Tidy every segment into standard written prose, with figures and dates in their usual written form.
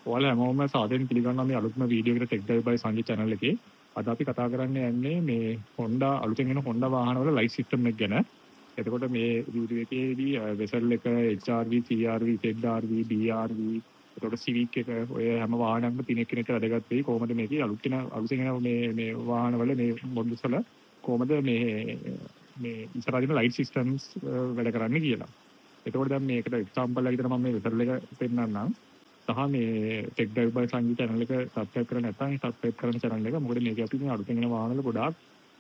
ඔයාලා හැමෝම සාදරයෙන් පිළිගන්නවා මේ අලුත්ම වීඩියෝ එකට ටෙක් ඩ්‍රයිව් බයි සංජීත් channel එකේ. අද අපි කතා කරන්න යන්නේ මේ Honda අලුතෙන් එන Honda වාහනවල ලයිට් සිස්ටම් එක ගැන. එතකොට මේ වීඩියෝ එකේදී වෙසල් එක HRV, CRV, ZRV, DRV, එතකොට Civic එක ඔය හැම වාහනයක්ම කෙනෙක්ට වැදගත් වෙයි. කොහොමද මේකේ අලුතෙන් එන මේ වාහනවල මේ මොඩල්ස් වල කොහොමද මේ ඉස්සරහින් ලයිට් සිස්ටම්ස් වැඩ කරන්නේ කියලා. එතකොට දැන් මේකට එක්සැම්පල් එකකට මම මේ වෙසල් එක පෙන්නන්නම්. සහ මේ ටෙක් ඩ්‍රයිව් බයි සංජීත් channel එක subscribe කරලා නැත්නම් subscribe කරන channel එක. මොකද මේක අපි මේ අලුතෙන් එන වාහනවල ගොඩාක්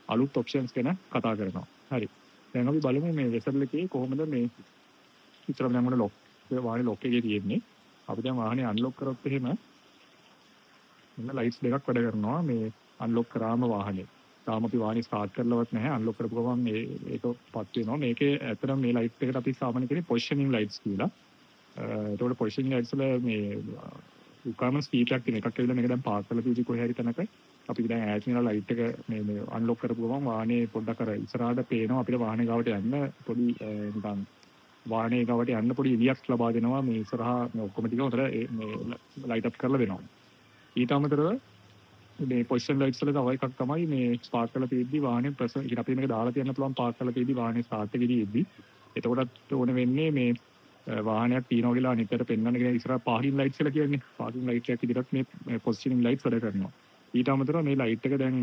අලුත් options ගැන කතා කරනවා. හරි. දැන් අපි බලමු මේ වෙසල් එකේ කොහොමද මේ ඉතර දැන් මොන ලොක් වාහනේ ලොක් එකේ තියෙන්නේ. අපි දැන් වාහනේ අන්ලොක් කරොත් එහෙම මෙන්න ලයිට්ස් දෙකක් වැඩ කරනවා මේ අන්ලොක් කරාම වාහනේ. තාම අපි වාහනේ ස්ටාර්ට් කරලවත් නැහැ. අන්ලොක් කරපු ගමන් මේකපත් වෙනවා. මේකේ ඇත්තටම මේ ලයිට් එකට අපි සාමාන්‍ය කියන්නේ පොසිෂනින් ලයිට්ස් කියලා. එතකොට පොසිෂනින් ලයිට්ස් වල මේ රික්වයර්මන්ට්ස් කීපයක් තියෙන එකක් ඇවිල්ලා මේක දැන් පාස් කරලා තියෙදි කොහේ හරි තැනක අපි දැන් ඈතින් ඉඳලා ලයිට් එක මේ අන්ලොක් කරපු ගමන් වාහනේ පොඩ්ඩක් අර ඉස්සරහට පේනවා අපිට වාහනේ ගාවට යන්න පොඩි නිකන් වාහනේ ගාවට යන්න පොඩි එළියක් ලබා දෙනවා මේ ඉස්සරහා මේ ඔක්කොම ටික උතර මේ ලයිට් අප් කරලා දෙනවා. ඊට අමතරව මේ පොසිෂන් ලයිට්ස් වල තව එකක් තමයි මේ ස්පාර්ක් කරලා තියෙද්දි වාහනේ ඉතින් අපි මේක දාලා තියන්න පුළුවන් පාස් කරලා තියෙද්දි වාහනේ ස්ටාර්ට් එකේදී එද්දි එතකොටත් ඕන වෙන්නේ මේ වාහනයක් තියනවා කියලා අනිත් පැත්තට පෙන්වන්න කියන ඉස්සරහ පාර්කින් ලයිට්ස් කියලා කියන්නේ. පාර්කින් ලයිට් එකක් විදිහට මේ පොසිෂනින් ලයිට්ස් වැඩ කරනවා. ඊට අමතරව මේ ලයිට් එක දැන්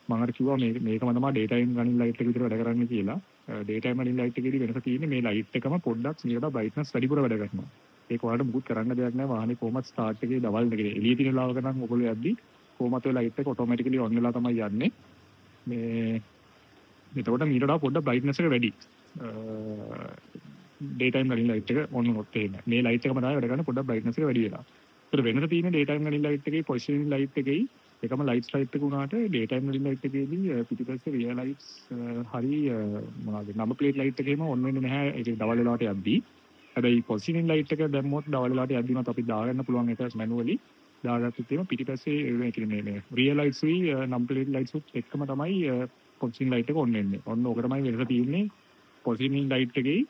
මම අර කිව්වා මේකම තමයි ඩේ ටයිම් රනින් ලයිට් එක විදිහට වැඩ කරන්නේ කියලා. ඩේ ටයිම් රනින් ලයිට් එකේදී වෙනස තියෙන්නේ මේ ලයිට් එකම පොඩ්ඩක් මේකට බ්‍රයිට්නස් වැඩිපුර වැඩ කරනවා. ඒක ඔයාලට මුකුත් කරන්න දෙයක් නැහැ. වාහනේ කොහොමද ස්ටාර්ට් එකේ දවල් දෙකේ එළිය තියෙන ලාවක නම් ඔයගොල්ලෝ යද්දි කොහොමද ඔය ලයිට් එක ඔටෝමැටිකලි ඔන් වෙලා තමයි යන්නේ. මේ එතකොට මීට වඩා පොඩ්ඩක් බ්‍රයිට්නස් එක වැඩි. ඩේ ටයිම් රනින් ලයිට් එක ඔන් වුණොත් එහෙම. මේ ලයිට් එකම තමයි වැඩ කරන්නේ පොඩ්ඩක් බ්‍රයිට්නස් එක වැඩි වෙලා. ඒතර වෙනස තියෙන්නේ ඩේ ටයිම් රනින් ලයිට් එකේ පොසිෂනින් ලයිට් එකේ එකම ලයිට්ස් ලයිට් එක උනාට ඩේ ටයිම් රනින් ලයිට් එකේදී පිටිපස්සේ රියර් ලයිට්ස් හරි මොනවද නම්බර් ප්ලේට් ලයිට් එකේම ඔන් වෙන්නේ නැහැ ඒක දවල් වෙලාවට යද්දී. හැබැයි පොසිෂනින් ලයිට් එක දැම්මොත් දවල් වෙලාවට යද්දී උනත් අපි දාගන්න පුළුවන් ඒක මැනුවලි දාගත්තොත් එහෙම පිටිපස්සේ ඒ කියන්නේ මේ රියර් ලයිට්ස් උයි නම්බර් ප්ලේට් ලයිට්ස් උත් එක්කම තමයි පොසිෂනින් ලයිට් එක ඔන් වෙන්නේ. ඔන්න ඕක තමයි වෙනස තියෙන්නේ පොසිෂනින් ලයිට් එකේ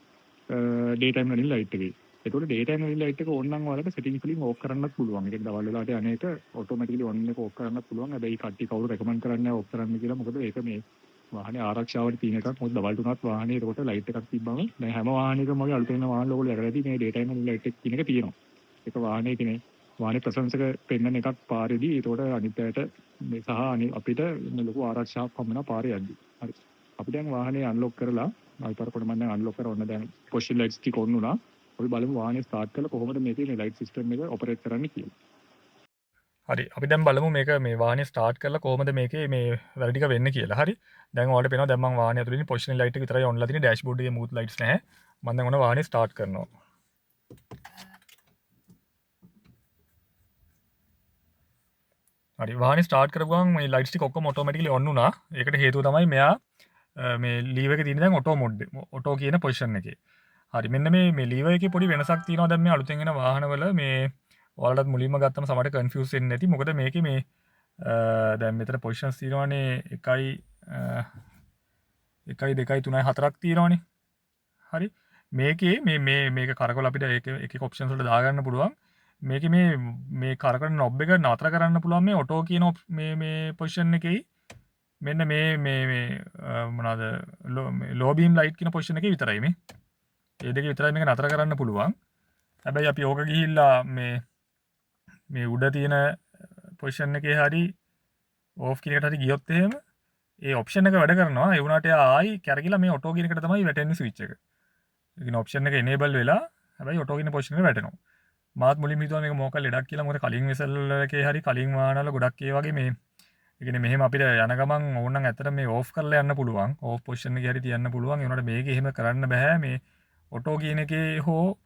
ඩේ ටයිම් රනින් ලයිට් එකේ. ඒතකොට ඩේ ටයිම් රනින් ලයිට් එක ඕන නම් ඔයාලට සෙටින්ග්ස් වලින් ඕෆ් කරන්නත් පුළුවන්. ඒක දවල් වෙලාවට යන එක ඔටෝමැටිකලි ඔන් එක ඕෆ් කරන්නත් පුළුවන්. හැබැයි කට්ටිය කවුරු රෙකමන්ඩ් කරන්නේ නැහැ ඕෆ් කරන්න කියලා. මොකද ඒක මේ වාහනේ ආරක්ෂාවට තියෙන එකක්. මොකද දවල් තුනත් වාහනේ ඒකට ලයිට් එකක් තිබ්බම දැන් හැම වාහනයකම වගේ අලුතෙන් එන වාහන ඔයගොල්ලෝ දැකලා ඇති මේ ඩේ ටයිම් රනින් ලයිට් එක කියන එක තියෙනවා. ඒක වාහනේ කියන්නේ වාහනේ ප්‍රසන්ස් එක පෙන්වන එකක් පාරේදී. ඒතකොට අනිත් පැයට මේ සහ අපිට ලොකු ආරක්ෂාවක් හම්බෙනවා පාරේ යද්දී. හරි. අපි දැන් වාහනේ අන්ලොක් කරලා අල්පර මම දැන් අන්ලොක් කරලා ඔන්න දැන් පොසිෂන් ලයිට්ස් ටික ඔන් වුණා. අපි බලමු වාහනේ ස්ටාර්ට් කරලා කොහොමද මේකේ මේ ලයිට් සිස්ටම් එක ඔපරේට් කරන්නේ කියලා. හරි අපි දැන් බලමු මේක මේ වාහනේ ස්ටාර්ට් කරලා කොහොමද මේකේ මේ වැඩ ටික වෙන්නේ කියලා. හරි. දැන් ඔයාලට පේනවා දැන් මම වාහනේ ඇතුළේ ඉන්නේ පොසිෂන් ලයිට් එක විතරයි ඔන්ලා තියෙන්නේ. ඩෑෂ්බෝඩ් එකේ මූත් ලයිට්ස් නැහැ. මම දැන් ඔන්න වාහනේ ස්ටාර්ට් කරනවා. හරි වාහනේ ස්ටාර්ට් කරපු ගමන් මේ ලයිට්ස් ටික ඔක්කොම ඔටෝමැටිකලි ඔන් වුණා. ඒකට හේතුව තමයි මෙයා මේ ලීවර් එකේ තියෙන දැන් ඔටෝ මොඩ් ඔටෝ කියන පොසිෂන් එකේ. හරි මෙන්න මේ ලීවර් එකේ පොඩි වෙනසක් තියෙනවා දැන් මේ අලුතෙන් එන වාහනවල මේ ඔයාලටත් මුලින්ම ගත්තම සමහරට කන්ෆියුස් වෙන්නේ නැති. මොකද මේකේ මේ දැන් මෙතන පොසිෂන්ස් තියෙනවානේ 1 2 3 4ක් තියෙනවානේ. හරි මේකේ මේක කරකවල අපිට එක ඔප්ෂන්ස් වලට දාගන්න පුළුවන්. මේකේ මේ කරකවන නොබ් එක නතර කරන්න පුළුවන් මේ ඔටෝ කියන මේ පොසිෂන් එකේ මෙන්න මේ මොනවාද ලෝ බීම් ලයිට් කියන පොසිෂන් එකේ විතරයි මේ. ඒ දෙකේ විතරයි මේක නතර කරන්න පුළුවන්. හැබැයි අපි ඕක ගිහිල්ලා මේ උඩ තියෙන පොසිෂන් එකේ හරි ඕෆ් කියන එකට හරි ගියොත් එහෙම ඒ ඔප්ෂන් එක වැඩ කරනවා. ඒ වුණාට ආයි කැරකිලා මේ ඔටෝ කියන එකට තමයි වැටෙන්නේ ස්විච් එක. ඒ කියන්නේ ඔප්ෂන් එක එනේබල් වෙලා හැබැයි ඔටෝ කියන පොසිෂන් එකට වැටෙනවා. මාත් මුලින්ම හිතුවා මේක මොකක් ලෙඩක් කියලා. මොකද කලින් වෙසල් එකේ හරි කලින් වාහනවල ගොඩක් ඒ වගේ මේ ඒ කියන්නේ මෙහෙම අපිට යන ගමන් ඕනනම් ඇත්තට මේ ඕෆ් කරලා යන්න පුළුවන්. ඕෆ් පොසිෂන් එකේ හරි තියන්න පුළුවන්. ඒ වුණාට මේකේ එහෙම කරන්න බෑ. මේ ඔටෝ කියන එකේ හෝ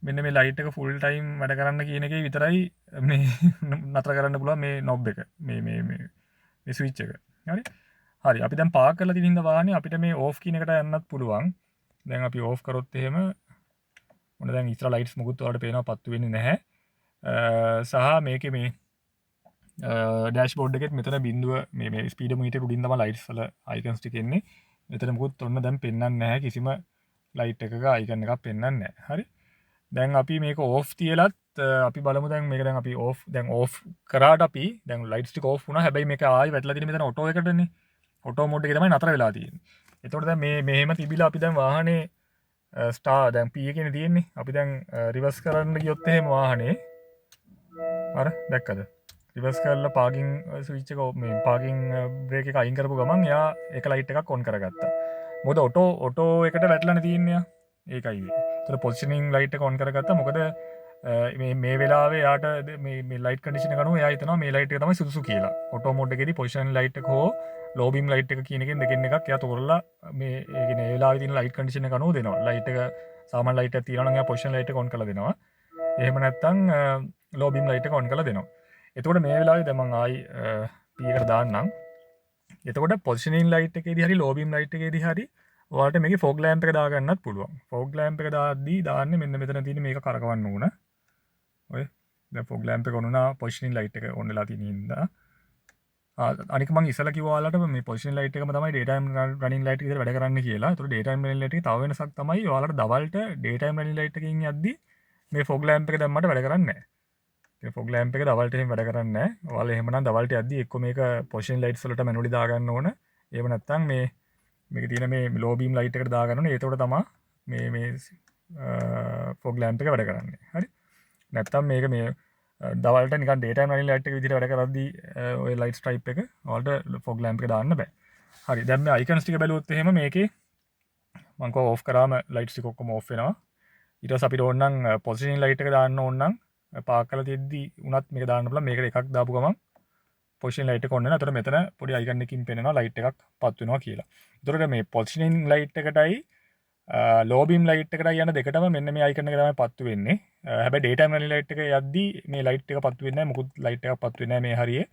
මෙන්න මේ ලයිට් එක ෆුල් ටයිම් වැඩ කරන්න කියන එකේ විතරයි මේ නතර කරන්න පුළුවන් මේ නොබ් එක. මේ ස්විච් එක. හරි. හරි අපි දැන් පාක් කරලා තියෙන හින්දා වාහනේ අපිට මේ ඕෆ් කියන එකට යන්නත් පුළුවන්. දැන් අපි ඕෆ් කරොත් එහෙම මොන දැන් ඉස්සර ලයිට්ස් මොකුත් වලට පේනවා පත්තු වෙන්නේ නැහැ. සහ මේකේ මේ ඩෑෂ්බෝඩ් එකෙත් මෙතන බිඳුව මේ ස්පීඩ් මීටර් උඩින් තමයි ලයිට්ස් වල අයිකන්ස් ටික එන්නේ. මෙතන මොකුත් ඔන්න දැන් පෙන්වන්නේ නැහැ කිසිම ලයිට් එකක අයිකන් එකක් පෙන්වන්නේ නැහැ. හරි. දැන් අපි මේක ඕෆ් තියලත් අපි බලමු දැන් මේක දැන් අපි ඕෆ් කරාට අපි දැන් ලයිට්ස් ටික ඕෆ් වුණා. හැබැයි මේක ආයි වැටලා තියෙන මෙතන ඔටෝ එකටනේ. ඔටෝ මෝඩ් එකේ තමයි නතර වෙලා තියෙන්නේ. එතකොට දැන් මේ මෙහෙම තිබිලා අපි දැන් වාහනේ ස්ටාර් දැන් P එකනේ තියෙන්නේ. අපි දැන් රිවර්ස් කරන්න ගියොත් එහෙම වාහනේ අර දැක්කද? රිවර්ස් කරලා පාර්කින් ස්විච් එක මේ පාර්කින් බ්‍රේක් එක අයින් කරපු ගමන් එයා එක ලයිට් එකක් ඔන් කරගත්තා. මොකද ඔටෝ එකට වැටලානේ තියෙන්නේ. ඒකයි. ඒතර පොසිෂනින් ලයිට් එක ඔන් කරගත්තා. මොකද මේ වෙලාවේ යාට මේ ලයිට් කන්ඩිෂන් එක අනුව එයා හිතනවා මේ ලයිට් එක තමයි සුදුසු කියලා. ඔටෝ මෝඩ් එකේදී පොසිෂන් ලයිට් එක හෝ ලෝ බීම් ලයිට් එක කියන එකෙන් දෙකෙන් එකක් එයා තෝරලා මේ ඒ කියන්නේ ඒ වෙලාවේ තියෙන ලයිට් කන්ඩිෂන් එක අනුව දෙනවා. ලයිට් එක සාමාන්‍ය ලයිට් එකක් තියෙනවා නම් එයා පොසිෂන් ලයිට් එක ඔන් කරලා දෙනවා. එහෙම නැත්නම් ලෝ බීම් ලයිට් එක ඔන් කරලා දෙනවා. එතකොට මේ වෙලාවේ දැන් මම ආයි P එකට දාන්නම්. එතකොට පොසිෂනින් ලයිට් එකේදී හරි ලෝ බීම් ලයිට් එකේදී හරි ඔයාලට මේකේ ෆොග් ලෑම්ප් එක දාගන්නත් පුළුවන්. ෆොග් ලෑම්ප් එක දාද්දී දාන්නේ මෙන්න මෙතන තියෙන මේක කරකවන්න ඕන. ඔය දැන් ෆොග් ලෑම්ප් එක ඔන් වුණා පොසිෂනින් ලයිට් එක ඔන් වෙලා තියෙන හින්දා. අනික මම ඉස්සලා කිව්වා ඔයාලට මේ පොසිෂන් ලයිට් එකම තමයි ඩේ ටයිම් රනින් ලයිට් එක විදිහට වැඩ කරන්නේ කියලා. ඒතකොට ඩේ ටයිම් රනින් ලයිට් එකේ තව වෙනසක් තමයි ඔයාලට දවල්ට ඩේ ටයිම් රනින් ලයිට් එකකින් යද්දි මේ ෆොග් ලෑම්ප් එක දැම්මට වැඩ කරන්නේ නැහැ. ඒ ෆොග් ලෑම්ප් එක දවල්ට එහෙම වැඩ කරන්නේ නැහැ. ඔයාලා එහෙමනම් දවල්ට යද්දි එක්ක මේක පොසිෂන් ලයිට්ස් වලට මැනුවලි දාගන්න ඕන. එහෙම නැත්නම් මේක තියෙන මේ ලෝ බීම් ලයිට් එකට දාගන්න ඕනේ. ඒතකොට තමයි මේ ෆොග් ලෑම්ප් එක වැඩ කරන්නේ. හරි. නැත්නම් මේක මේ දවල්ට නිකන් ඩේ ටයිම් රනින් ලයිට් එක විදිහට වැඩ කරද්දී ඔය ලයිට් ස්ට්‍රයිප් එක ඔයාලට ෆොග් ලෑම්ප් එක දාන්න බෑ. හරි. දැන් මේ අයිකන්ස් ටික බැලුවොත් එහෙම මේකේ මම කව ඕෆ් කරාම ලයිට්ස් ටික ඔක්කොම ඕෆ් වෙනවා. ඊට පස්සේ අපිට ඕන නම් පොසිෂනින් ලයිට් එක දාන්න ඕන නම් පාක් කරලා තියෙද්දි උනත් මේක දාන්න පුළුවන්. මේකට එකක් දාපු ගමන් පොසිෂන් ලයිට් එක ඔන් වෙනවා. එතකොට මෙතන පොඩි අයිකන් එකකින් පෙන්නනවා ලයිට් එකක් පත් වෙනවා කියලා. එතකොට මේ පොසිෂනින් ලයිට් එකටයි ලෝ බීම් ලයිට් එකටයි යන දෙකටම මෙන්න මේ අයිකන් එක තමයි පත්තු වෙන්නේ. හැබැයි ඩේ ටයිම් රනින් ලයිට් එක යද්දි මේ ලයිට් එක පත්තු වෙන්නේ නැහැ. මොකුත් ලයිට් එකක් පත්තු වෙන්නේ නැහැ මේ හරියේ.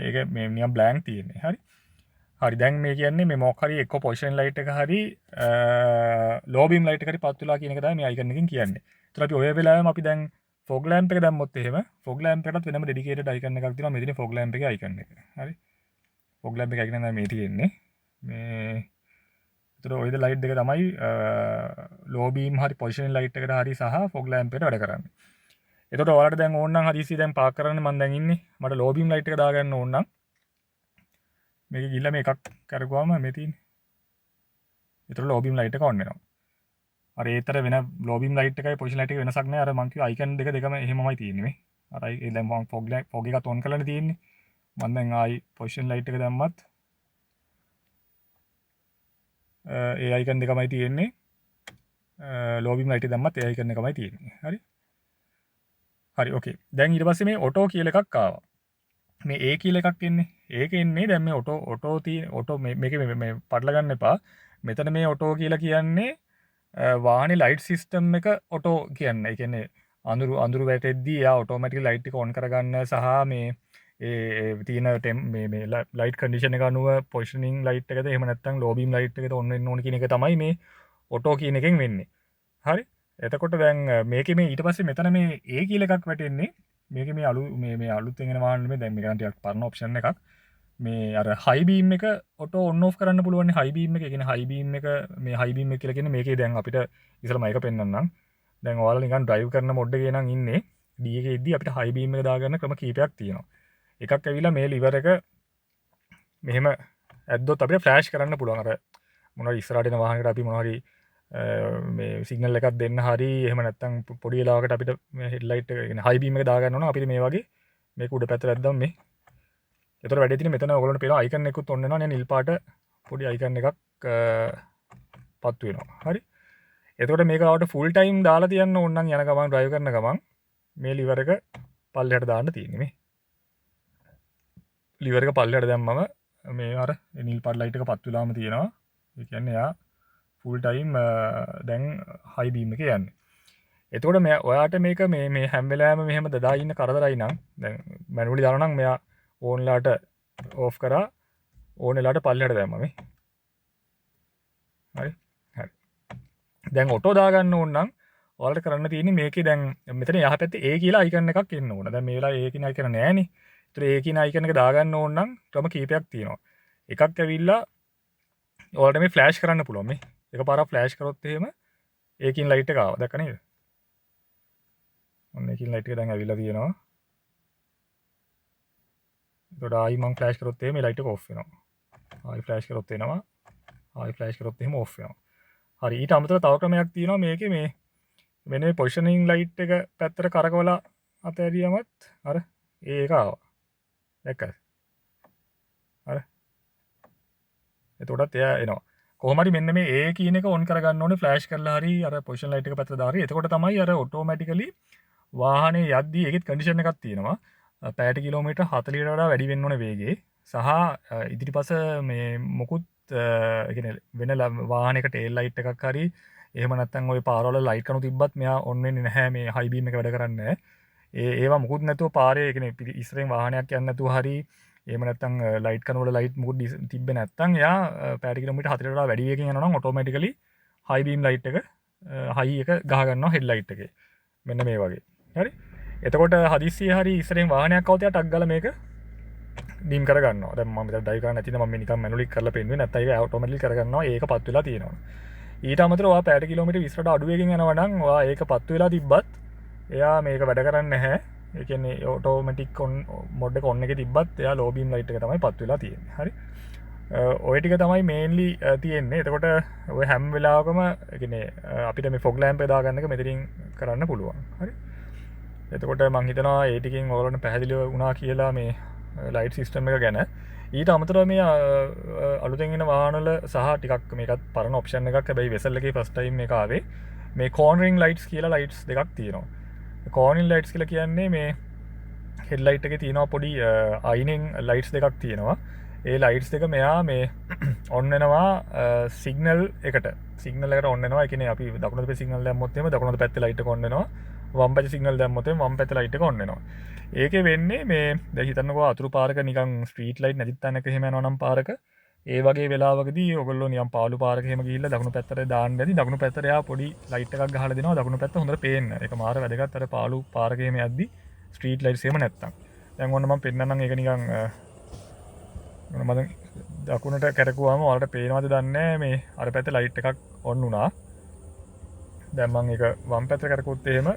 ඒක මේ නිකන් බ්ලැන්ක් තියෙන්නේ. හරි. හරි දැන් මේ කියන්නේ මේ මොකක් හරි එක්ක පොසිෂන් ලයිට් එක හරි ලෝ බීම් ලයිට් එක හරි පත් වෙලා කියන එක තමයි මේ අයිකන් එකෙන් කියන්නේ. ඒතර අපි ඔය වෙලාවෙම අපි දැන් ෆොග් ලෑම්ප් එක දැම්මොත් එහෙම ෆොග් ලෑම්ප් එකටත් වෙනම ඩෙඩිකේටඩ් අයිකන් එකක් තියෙනවා. මේ තියෙන ෆොග් ලෑම්ප් එකේ අයිකන් එක. හරි. ෆොග් ලෑම්ප් එකේ අයිකන් එක මේ තියෙන්නේ. මේ ඒතර ඔයද ලයිට් දෙක තමයි ලෝ බීම් හරි පොසිෂන් ලයිට් එකට හරි සහ ෆොග් ලෑම්ප් එකට වැඩ කරන්නේ. එතකොට ඔයාලට දැන් ඕන නම් හදිසියෙ දැන් පාක් කරන්න මම දැන් ඉන්නේ. මට ලෝ බීම් ලයිට් එක දාගන්න ඕන නම් මේක ගිහිල්ලා මේ එකක් කරගුවාම මේ තියෙන්නේ. ඒතර ලෝ බීම් ලයිට් එක ඔන් වෙනවා. අර ඒතර වෙන ලෝ බීම් ලයිට් එකයි පොසිෂන් ලයිට් එකයි වෙනසක් නැහැ. අර මං කිව්ව අයිකන් දෙකම එහෙමමයි තියෙන්නේ මේ. අර දැන් මම ෆොග් එකත් ඔන් කරලානේ තියෙන්නේ. මම දැන් ආයි පොසිෂන් ලයිට් එක දැම්මත් ඒ අයිකන් දෙකමයි තියෙන්නේ. ලෝ බීම් ලයිට් එක දැම්මත් ඒ අයිකන් එකමයි තියෙන්නේ. හරි. හරි ඕකේ. දැන් ඊට පස්සේ මේ ඔටෝ කියලා එකක් ආවා. මේ ඒ කියලා එකක් එන්නේ. ඒක එන්නේ දැන් මේ ඔටෝ මේක මේ පටල ගන්න එපා. මෙතන මේ ඔටෝ කියලා කියන්නේ වාහනේ ලයිට් සිස්ටම් එක ඔටෝ කියන්නේ. ඒ කියන්නේ අඳුරු වැටෙද්දී එයා ඔටෝමැටිකලි ලයිට් එක ඔන් කරගන්න සහ මේ ඒ තියෙන මේ ලයිට් කන්ඩිෂන් එක අනුව පොසිෂනින් ලයිට් එකද එහෙම නැත්නම් ලෝ බීම් ලයිට් එකද ඔන් වෙන්න ඕන කියන එක තමයි මේ ඔටෝ කියන එකෙන් වෙන්නේ. හරි. එතකොට දැන් මේකේ මේ ඊට පස්සේ මෙතන මේ ඒ කියලා එකක් වැටෙන්නේ. මේක මේ අලුතෙන් එන වාහන නෙමෙයි. දැන් මේක නම් ටිකක් පරණ ඔප්ෂන් එකක්. මේ අර හයි බීම් එක ඔටෝ ඔන් ඔෆ් කරන්න පුළුවන්. හයි බීම් එක කියන්නේ හයි බීම් එක මේ හයි බීම් එක කියලා කියන්නේ මේකේ දැන් අපිට ඉතලම එක පෙන්නන්නම්. දැන් ඔයාලා නිකන් ඩ්‍රයිව් කරන මොඩ් එකේ නම් ඉන්නේ. D එකේදී අපිට හයි බීම් එක දාගන්න ක්‍රම කීපයක් තියෙනවා. එකක් ඇවිල්ලා මේ ලිවර් එක මෙහෙම ඇද්දොත් අපිට ෆ්ලෑෂ් කරන්න පුළුවන්. අර මොනවද ඉස්සරහට එන වාහනයකට අපි මොනවා හරි මේ සිගනල් එකක් දෙන්න හරි එහෙම නැත්නම් පොඩි වෙලාවකට අපිට මේ හෙඩ්ලයිට් එක කියන්නේ හයි බීම් එක දාගන්න ඕන අපිට මේ වගේ මේක උඩ පැත්තට ඇද්දම මේ. ඒතර වැඩේ තියෙන්නේ මෙතන ඔයගොල්ලන්ට පේනවා අයිකන් එකකුත් ඔන්න වෙනවා නේ නිල් පාට පොඩි අයිකන් එකක් පත් වෙනවා. හරි. එතකොට මේක ආවට ෆුල් ටයිම් දාලා තියන්න ඕන නම් යන ගමන් ඩ්‍රයිව් කරන ගමන් මේ ලිවර් එක පල්ලෙහාට දාන්න තියෙන්නේ මේ. ලිවර් එක පල්ලෙහාට දැම්මම මේ අර නිල් පාට ලයිට් එක පත් වෙලාම තියෙනවා. ඒ කියන්නේ යා ෆුල් ටයිම් දැන් හයි බීම් එකේ යන්නේ. එතකොට ඔයාට මේක මේ හැම වෙලාවෙම මෙහෙම දදා ඉන්න කරදරයි නම් දැන් මැනුවලි දානවා නම් මෙයා ඕන්ලාට ඕෆ් කරා ඕනෙලාට පල්ලෙහාට දැම්මා මේ. හරි. හරි. දැන් ඔටෝ දාගන්න ඕන නම් ඔයාලට කරන්න තියෙන්නේ මේකේ දැන් මෙතන යහපැත්තේ A කියලා අයිකන් එකක් එන්න ඕන. දැන් මේ වෙලාවේ A කියන අයිකන නෑනේ. ඒතර A කියන අයිකන් එක දාගන්න ඕන නම් ක්‍රම කීපයක් තියෙනවා. එකක් ඇවිල්ලා ඔයාලට මේ ෆ්ලෑෂ් කරන්න පුළුවන් මේ. එකපාරක් ෆ්ලෑෂ් කරොත් එහෙම ඒකින් ලයිට් එක ආවා. දැක්ක නේද? ඔන්න එකින් ලයිට් එක දැන් ඇවිල්ලා තියෙනවා. එතකොට ආයි මම ෆ්ලෑෂ් කරොත් එහෙම මේ ලයිට් එක ඔෆ් වෙනවා. ආයි ෆ්ලෑෂ් කරොත් එනවා. ආයි ෆ්ලෑෂ් කරොත් එහෙම ඔෆ් වෙනවා. හරි ඊට අමතරව තව ක්‍රමයක් තියෙනවා මේකේ මේ වෙන මේ පොසිෂනින් ලයිට් එක පැත්තට කරකවලා අතහැරියමත් අර ඒක ආවා. දැක්කද? අර එතකොටත් එයා එනවා. කොහොම හරි මෙන්න මේ A කියන එක ඔන් කරගන්න ඕනේ ෆ්ලෑෂ් කරලා හරි අර පොසිෂන් ලයිට් එක පැත්තට දාලා හරි. එතකොට තමයි අර ඔටෝමැටිකලි වාහනේ යද්දී ඒකෙත් කන්ඩිෂන් එකක් තියෙනවා. පැයට කිලෝමීටර් 40ට වඩා වැඩි වෙන්න ඕනේ වේගය. සහ ඉදිරිපස මේ මොකුත් වෙන වාහනයක ටේල් ලයිට් එකක් හරි එහෙම නැත්නම් ওই පාරවල ලයිට් කණු තිබ්බත් මෙයා ඔන් වෙන්නේ නැහැ මේ හයි බීම් එක වැඩ කරන්නේ නැහැ. ඒවා මුකුත් නැතුව පාරේ කියන්නේ ඉස්සරෙන් වාහනයක් යන්නේ නැතුව හරි එහෙම නැත්නම් ලයිට් කණු වල ලයිට් මුකුත් තිබ්බේ නැත්නම් එයා පැයට කිලෝමීටර් 40ට වඩා වැඩි වේගකින් යනවා නම් ඔටෝමැටිකලි හයි බීම් ලයිට් එක හයි එක ගහ ගන්නවා හෙඩ් ලයිට් එකේ. මෙන්න මේ වගේ. හරි. එතකොට හදිස්සියේ හරි ඉස්සරෙන් වාහනයක් આવුත් එයා ටක් ගාලා මේක ඩීම් කරගන්නවා. දැන් මම මෙතන ඩයි කරන්න නැතිනම් මම මේ නිකන් මැනුවලි කරලා පෙන්නුවේ නැත්නම් ඒක ඔටෝමැටිකලි කරගන්නවා. ඒක පත් වෙලා තියෙනවා. ඊට අමතරව ඔයා පැයට කිලෝමීටර් 20ට අඩු වේගෙන් යනවා නම් ඔයා ඒක පත් වෙලා තිබ්බත් එයා මේක වැඩ කරන්නේ නැහැ. ඒ කියන්නේ ඔටෝමැටික් ඔන් මොඩ් එක ඔන් එකේ තිබ්බත් එයා ලෝ බීම් ලයිට් එක තමයි පත් වෙලා තියෙන්නේ. හරි. ඔය ටික තමයි මේන්ලි තියෙන්නේ. එතකොට ඔය හැම වෙලාවකම ඒ කියන්නේ අපිට මේ ෆොග් ලැම්ප් එක දාගන්න එක මෙතනින් කරන්න පුළුවන්. හරි. එතකොට මං හිතනවා ඒ ටිකෙන් ඔයාලට පැහැදිලි වුණා කියලා මේ ලයිට් සිස්ටම් එක ගැන. ඊට අමතරව මේ අලුතෙන් එන වාහනවල සහ ටිකක් මේකත් පරණ ඔප්ෂන් එකක්. හැබැයි වෙසල් එකේ ෆස්ට් ටයිම් මේක ආවේ මේ කෝර්නරින් ලයිට්ස් කියලා ලයිට්ස් දෙකක් තියෙනවා. කෝර්නරින් ලයිට්ස් කියලා කියන්නේ මේ හෙඩ් ලයිට් එකේ තියෙනවා පොඩි අයිනින් ලයිට්ස් දෙකක් තියෙනවා. ඒ ලයිට්ස් දෙක මෙයා මේ ඔන් වෙනවා සිග්නල් එකට. සිග්නල් එකට ඔන් වෙනවා. ඒ කියන්නේ අපි දකුණු පැත්තේ සිග්නල් දැම්මොත් එහෙම දකුණු පැත්තේ ලයිට් එක ඔන් වෙනවා. වම් පැත්තේ සිග්නල් දැම්මොත් එහෙම වම් පැත්තේ ලයිට් එක ඔන් වෙනවා. ඒකේ වෙන්නේ මේ දැන් හිතන්නකෝ අතුරු පාරක නිකන් ස්ට්‍රීට් ලයිට් නැති තැනක එහෙම යනවා නම් පාරක ඒ වගේ වෙලාවකදී ඔයගොල්ලෝ නිකන් පාළු පාරක එහෙම ගිහිල්ලා දකුණු පැත්තට දාන්න ඇති. දකුණු පැත්තට යා පොඩි ලයිට් එකක් ගහලා දෙනවා. දකුණු පැත්ත හොඳට පේන්න. ඒක මාර වැදගත් අර පාළු පාරක එහෙම යද්දි ස්ට්‍රීට් ලයිට්ස් එහෙම නැත්තම්. දැන් ඔන්න මම පෙන්නන්නම් ඒක නිකන් මම දකුණට කැරකුවාම ඔයාලට පේනවද දන්නේ මේ අර පැත්තේ ලයිට් එකක් ඔන් වුණා. දැන් මම ඒක වම් පැත්තට කරකුවොත් එහෙම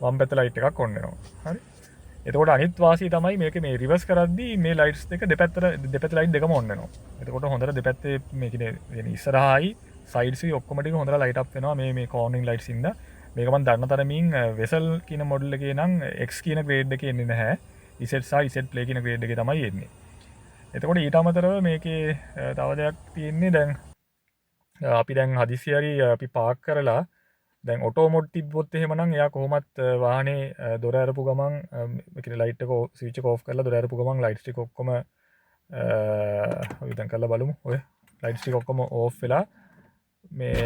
වම් පැත්තේ ලයිට් එකක් ඔන් වෙනවා. හරි. එතකොට අනිත් වාසිය තමයි මේක මේ රිවර්ස් කරද්දී මේ ලයිට්ස් දෙක දෙපැත්තේ ලයිට් දෙකම ඔන් වෙනවා. එතකොට හොඳට දෙපැත්තේ මේ කියන්නේ ඉස්සරහායි සයිඩ්ස් වි ඔක්කොම ටික හොඳට ලයිට් අප් වෙනවා මේ කෝර්නින් ලයිට්ස් ඉඳලා. මේක මම දන්න තරමින් වෙසල් කියන මොඩල් එකේ නම් X කියන ග්‍රේඩ් එකේ එන්නේ නැහැ. Z සහ Z Play කියන ග්‍රේඩ් එකේ තමයි එන්නේ. එතකොට ඊට අමතරව මේකේ තව දෙයක් තියෙන්නේ දැන් අපි දැන් හදිසි හරි අපි පාක් කරලා දැන් ඔටෝ මොඩ් තිබ්බොත් එහෙමනම් එයා කොහොමත් වාහනේ දොර අරපු ගමන් ඒ කියන්නේ ලයිට් එක ස්විච් එක ඕෆ් කරලා දොර අරපු ගමන් ලයිට්ස් ටික ඔක්කොම අපි දැන් කරලා බලමු. ඔය ලයිට්ස් ටික ඔක්කොම ඕෆ් වෙලා මේ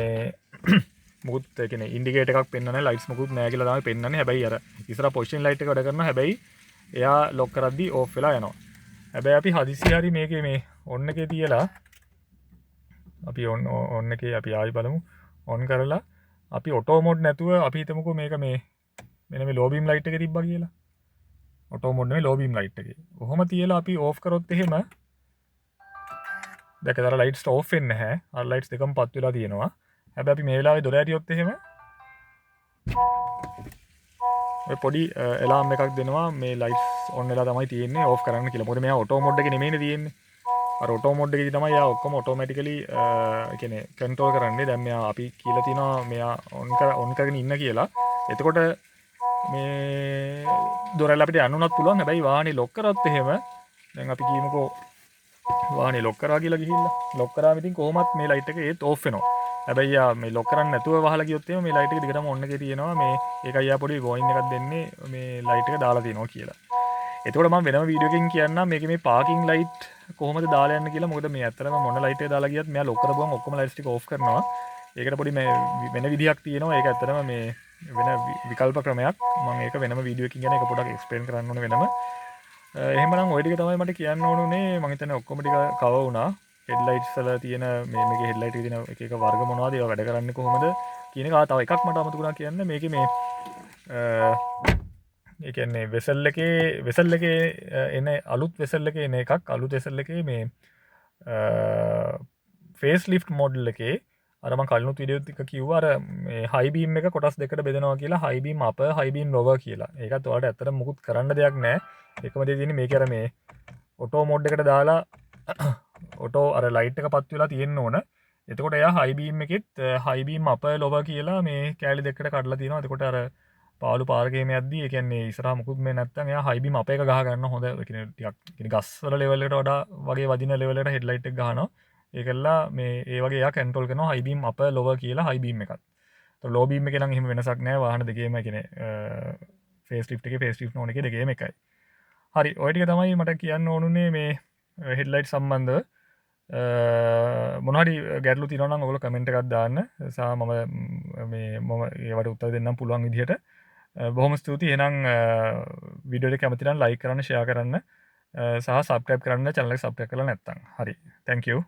මුකුත් ඒ කියන්නේ ඉන්ඩිකේටර් එකක් පෙන්වන්නේ නැහැ. ලයිට්ස් මුකුත් නැහැ කියලා තමයි පෙන්වන්නේ. හැබැයි අර ඉස්සරහ පොසිෂන් ලයිට් එක වැඩ කරනවා. හැබැයි එයා ලොක් කරද්දී ඕෆ් වෙලා යනවා. හැබැයි අපි හදිසි හරි මේකේ මේ ඔන් එකේ තියලා අපි ඔන් එකේ අපි ආයි බලමු. ඔන් කරලා අපි ඔටෝ මොඩ් නැතුව අපි හිතමුකෝ මේක මේ මෙන්න මේ ලෝ බීම් ලයිට් එකේ තිබ්බා කියලා. ඔටෝ මොඩ් නෙවෙයි ලෝ බීම් ලයිට් එකේ. කොහොම තියලා අපි ඕෆ් කරොත් එහෙම දැකලා අර ලයිට්ස් ඕෆ් වෙන්නේ නැහැ. අර ලයිට්ස් දෙකම පත් වෙලා තියෙනවා. හැබැයි අපි මේ වෙලාවේ දොර ඇරියොත් එහෙම ඔය පොඩි එලාම් එකක් දෙනවා මේ ලයිට්ස් ඔන් වෙලා තමයි තියෙන්නේ ඕෆ් කරන්න කියලා. මොකද මෙයා ඔටෝ මොඩ් එකේ නෙමෙයිනේ තියෙන්නේ. අර ඔටෝ මොඩ් එකේදී තමයි යා ඔක්කොම ඔටෝමැටිකලි කියන්නේ කන්ට්‍රෝල් කරන්නේ. දැන් මෙයා අපි කියලා තිනවා මෙයා ඔන් කරගෙන ඉන්න කියලා. එතකොට මේ දොරල අපිට යන්න උනත් පුළුවන්. හැබැයි වාහනේ ලොක් කරත් එහෙම දැන් අපි කියමුකෝ වාහනේ ලොක් කරා කියලා ගිහිල්ලා ලොක් කරාම ඉතින් කොහොමත් මේ ලයිට් එක ඒත් ඕෆ් වෙනවා. හැබැයි යා මේ ලොක් කරන්නේ නැතුව වහලා ගියොත් එහෙම මේ ලයිට් එක දිගටම ඔන් එකේ තියෙනවා. මේ ඒකයි යා පොඩි වෝයින් එකක් දෙන්නේ මේ ලයිට් එක දාලා තියෙනවා කියලා. එතකොට මම වෙනම වීඩියෝ එකකින් කියන්නම් මේකේ මේ පාකින් ලයිට් කොහොමද දාලා යන්න කියලා. මොකද මේ ඇත්තටම මොන ලයිට් එක දාලා ගියත් මෙයා ලොක් කරපුවම ඔක්කොම ලයිට්ස් ටික ඕෆ් කරනවා. ඒකට පොඩි මේ වෙන විදිහක් තියෙනවා. ඒක ඇත්තටම මේ වෙන විකල්ප ක්‍රමයක්. මම ඒක වෙනම වීඩියෝ එකකින් ගැන ඒක පොඩක් එක්ස්ප්ලেইন කරන්න ඕනේ වෙනම. එහෙමනම් ওই ටික තමයි මට කියන්න ඕනුනේ. මම හිතන්නේ ඔක්කොම ටික කවර් වුණා. හෙඩ්ලයිට්ස් වල තියෙන මේකේ හෙඩ්ලයිට් එකේ තියෙන එක එක වර්ග මොනවද ඒවා වැඩ කරන්නේ කොහොමද කියන එක. තව එකක් මට අමතකුණා කියන්න. මේකේ මේ ඒ කියන්නේ වෙසල් එකේ එන අලුත් වෙසල් එකේ එන එකක්. අලුත් වෙසල් එකේ මේ ෆේස් ලිෆ්ට් මොඩල් එකේ අරම කලනු විඩියෝතික කිව්වර හයිබීම් එක කොටස් දෙකට බෙදනවා කියලා හයිබීම් අප හයිබීම් ලොව කියලා ඒකත් වාට ඇතර මුකුත් කරන්න දෙයක් නෑ එකම දෙදින මේ කර මේ ඔටෝ මෝඩ් එකට දාලා ඔටෝ අර ලයිට් එක පත් වෙලා තියෙන්න්න ඕන එතකොට එයා හයිබීම් එකෙත් හයිබීම් අප ලොව කියලා මේ කෑලි දෙකට කඩලා තියෙනවා එතකොට අර පාලු පාර්ගේම අද්දී කියන්නේ ඉස්රහ මුකුත් මේ නැත්තන් එයා හයිබීම් අප එක ගහගන්න හොඳ ගස්වල ලෙවල්ලට වඩා වගේ වදින ලෙවලට හෙඩ්ලයිට් ගහනවා ඒකල්ලා මේ ඒවගේ කැන්ටල් කන හයිබීම් අප ලොව කියලා හයිබීම් එකත් ලෝබීම එක නම් හිම වෙනසක් නෑ වාහන දෙකේම කෙන ෆේස් ලිප් එක ෆේස් ලිප් නොන එක දෙකේම එකයි හරි ඔයටික තමයි මට කියන්න ඕනුනේ මේ හෙඩ්ලයිට් සම්බන්ධ මොනහරි ගැටලු තිරන ඔගල කමෙන්ට් එකක් දාන්න සා මම ඒවට උත්තර දෙන්නම් පුළුවන් විදිහට බොහොම ස්තුති එනම් විඩියෝ කැමතිනම් ලයි කරන්න ෂයා කරන්න සහ සබ්ක්‍රයිබ් කරන්න චැනල සබ්ක්‍රයිබ් කරලා නැත්තම් හරි thank you